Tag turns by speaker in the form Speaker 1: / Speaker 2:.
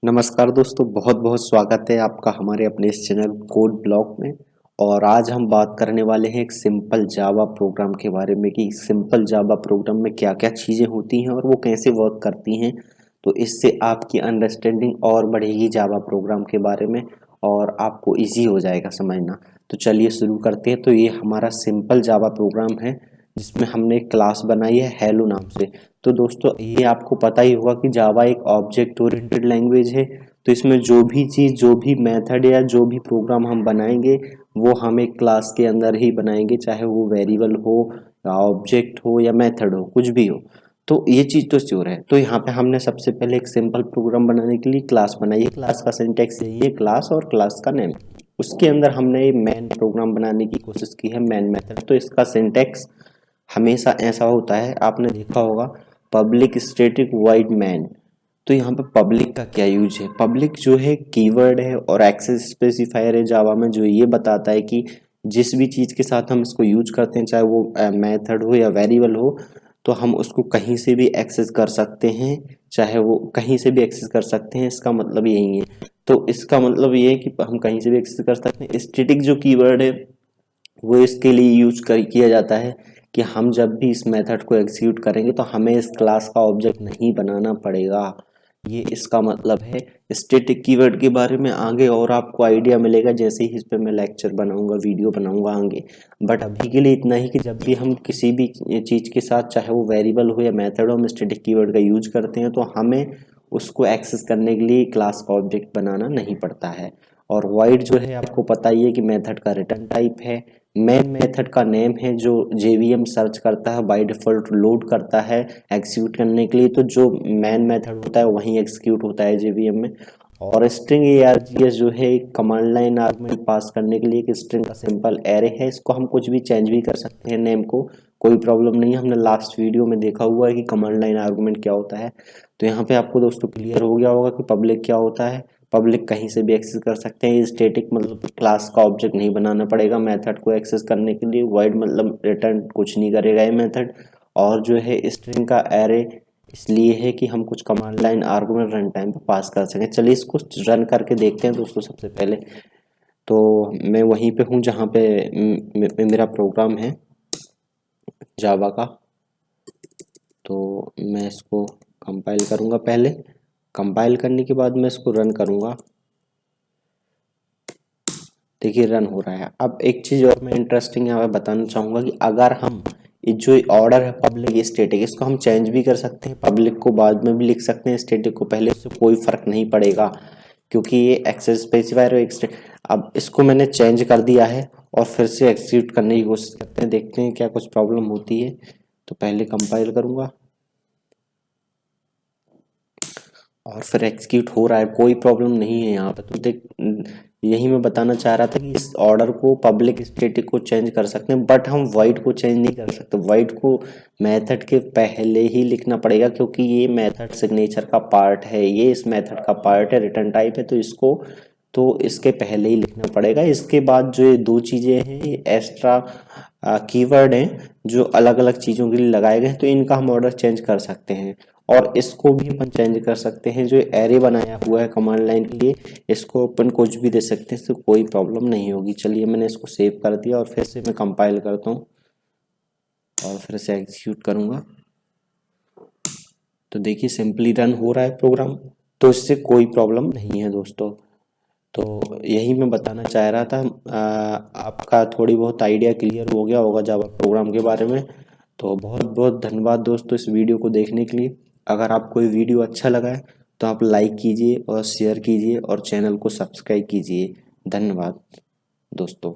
Speaker 1: नमस्कार दोस्तों, बहुत बहुत स्वागत है आपका हमारे अपने इस चैनल कोड ब्लॉक में। और आज हम बात करने वाले हैं एक सिंपल जावा प्रोग्राम के बारे में कि सिंपल जावा प्रोग्राम में क्या क्या चीज़ें होती हैं और वो कैसे वर्क करती हैं। तो इससे आपकी अंडरस्टैंडिंग और बढ़ेगी जावा प्रोग्राम के बारे में और आपको इजी हो जाएगा समझना। तो चलिए शुरू करते हैं। तो ये हमारा सिंपल जावा प्रोग्राम है जिसमें हमने एक क्लास बनाई है हेलो नाम से। तो दोस्तों ये आपको पता ही होगा कि जावा एक ऑब्जेक्ट ओरिएंटेड लैंग्वेज है। तो इसमें जो भी चीज़, जो भी मेथड या जो भी प्रोग्राम हम बनाएंगे वो हम एक क्लास के अंदर ही बनाएंगे, चाहे वो वेरिएबल हो या ऑब्जेक्ट हो या मेथड हो, कुछ भी हो। तो ये चीज़ तो श्योर है। तो यहाँ पे हमने सबसे पहले एक सिंपल प्रोग्राम बनाने के लिए क्लास बनाई है। क्लास का सिंटैक्स यही है, क्लास और क्लास का नेम। उसके अंदर हमने मेन प्रोग्राम बनाने की कोशिश की है, मेन मेथड। तो इसका सिंटैक्स हमेशा ऐसा होता है, आपने देखा होगा, पब्लिक स्टैटिक वॉइड मैन। तो यहाँ पे पब्लिक का क्या यूज है? पब्लिक जो है कीवर्ड है और एक्सेस स्पेसिफायर है जावा में, जो ये बताता है कि जिस भी चीज़ के साथ हम इसको यूज करते हैं, चाहे वो मेथड हो या वेरिएबल हो, तो हम उसको कहीं से भी एक्सेस कर सकते हैं, चाहे वो कहीं से भी एक्सेस कर सकते हैं। इसका मतलब यही है। तो इसका मतलब ये है कि हम कहीं से भी एक्सेस कर सकते हैं। स्टैटिक जो कीवर्ड है वो इसके लिए यूज किया जाता है कि हम जब भी इस मेथड को एग्जीक्यूट करेंगे तो हमें इस क्लास का ऑब्जेक्ट नहीं बनाना पड़ेगा। ये इसका मतलब है। स्टैटिक कीवर्ड के बारे में आगे और आपको आइडिया मिलेगा जैसे ही इस पे मैं लेक्चर बनाऊंगा, वीडियो बनाऊंगा आगे। बट अभी के लिए इतना ही कि जब भी हम किसी भी चीज़ के साथ, चाहे वो वेरिएबल हो या मेथड हो, हम स्टैटिक कीवर्ड का यूज करते हैं तो हमें उसको एक्सेस करने के लिए क्लास का ऑब्जेक्ट बनाना नहीं पड़ता है। और वॉइड जो है आपको पता ही है कि मेथड का रिटर्न टाइप है। मेन मेथड का नेम है जो जेवीएम सर्च करता है, बाय डिफॉल्ट लोड करता है एग्जीक्यूट करने के लिए। तो जो मेन मेथड होता है वहीं एग्जीक्यूट होता है जेवीएम में। और स्ट्रिंग args जो है एक कमांड लाइन आर्गुमेंट पास करने के लिए एक स्ट्रिंग का सिंपल एरे है। इसको हम कुछ भी चेंज भी कर सकते हैं, नेम को, कोई प्रॉब्लम नहीं है। हमने लास्ट वीडियो में देखा हुआ है कि कमांड लाइन आर्गुमेंट क्या होता है। तो यहाँ पे आपको दोस्तों क्लियर हो गया होगा कि पब्लिक क्या होता है। पब्लिक कहीं से भी एक्सेस कर सकते हैं। स्टैटिक मतलब क्लास का ऑब्जेक्ट नहीं बनाना पड़ेगा मेथड को एक्सेस करने के लिए। वॉइड मतलब रिटर्न कुछ नहीं करेगा ये मेथड। और जो है स्ट्रिंग का एरे इसलिए है कि हम कुछ command line argument run time पे पास कर सकें। चलिए इसको रन करके देखते हैं दोस्तों। सबसे पहले तो मैं वहीं पे हूँ जहाँ पे मेरा प्रोग्राम है जावा का। तो मैं इसको कंपाइल करूँगा। पहले कंपाइल करने के बाद मैं इसको रन करूँगा। देखिए रन हो रहा है। अब एक चीज़ और मैं इंटरेस्टिंग यहाँ पे बताना चाहूँगा कि अगर हम ये जो ऑर्डर है पब्लिक स्टैटिक, इसको हम चेंज भी कर सकते हैं। पब्लिक को बाद में भी लिख सकते हैं, स्टैटिक को पहले, उससे कोई फर्क नहीं पड़ेगा क्योंकि ये एक्सेस स्पेसिफायर है। अब इसको मैंने चेंज कर दिया है और फिर से एग्जीक्यूट करने की कोशिश करते हैं, देखते हैं क्या कुछ प्रॉब्लम होती है। तो पहले कंपाइल करूँगा और फिर एग्जीक्यूट हो रहा है, कोई प्रॉब्लम नहीं है यहाँ पे। तो देख, यही मैं बताना चाह रहा था कि इस ऑर्डर को, पब्लिक स्टैटिक को चेंज कर सकते हैं बट हम वॉइड को चेंज नहीं कर सकते। वॉइड को मेथड के पहले ही लिखना पड़ेगा क्योंकि ये मेथड सिग्नेचर का पार्ट है, ये इस मेथड का पार्ट है, रिटर्न टाइप है। तो इसको, तो इसके पहले ही लिखना पड़ेगा। इसके बाद जो ये दो चीज़ें हैं ये एक्स्ट्रा कीवर्ड हैं जो अलग अलग चीज़ों के लिए लगाए गए हैं, तो इनका हम ऑर्डर चेंज कर सकते हैं। और इसको भी अपन चेंज कर सकते हैं, जो एरे बनाया हुआ है कमांड लाइन के लिए, इसको अपन कुछ भी दे सकते हैं, इससे कोई प्रॉब्लम नहीं होगी। चलिए मैंने इसको सेव कर दिया और फिर से मैं कंपाइल करता हूँ और फिर से एग्जीक्यूट करूँगा। तो देखिए सिंपली रन हो रहा है प्रोग्राम, तो इससे कोई प्रॉब्लम नहीं है दोस्तों। तो यही मैं बताना चाह रहा था। आपका थोड़ी बहुत आइडिया क्लियर हो गया होगा जावा प्रोग्राम के बारे में। तो बहुत बहुत धन्यवाद दोस्तों इस वीडियो को देखने के लिए। अगर आपको ये वीडियो अच्छा लगा है तो आप लाइक कीजिए और शेयर कीजिए और चैनल को सब्सक्राइब कीजिए। धन्यवाद दोस्तों।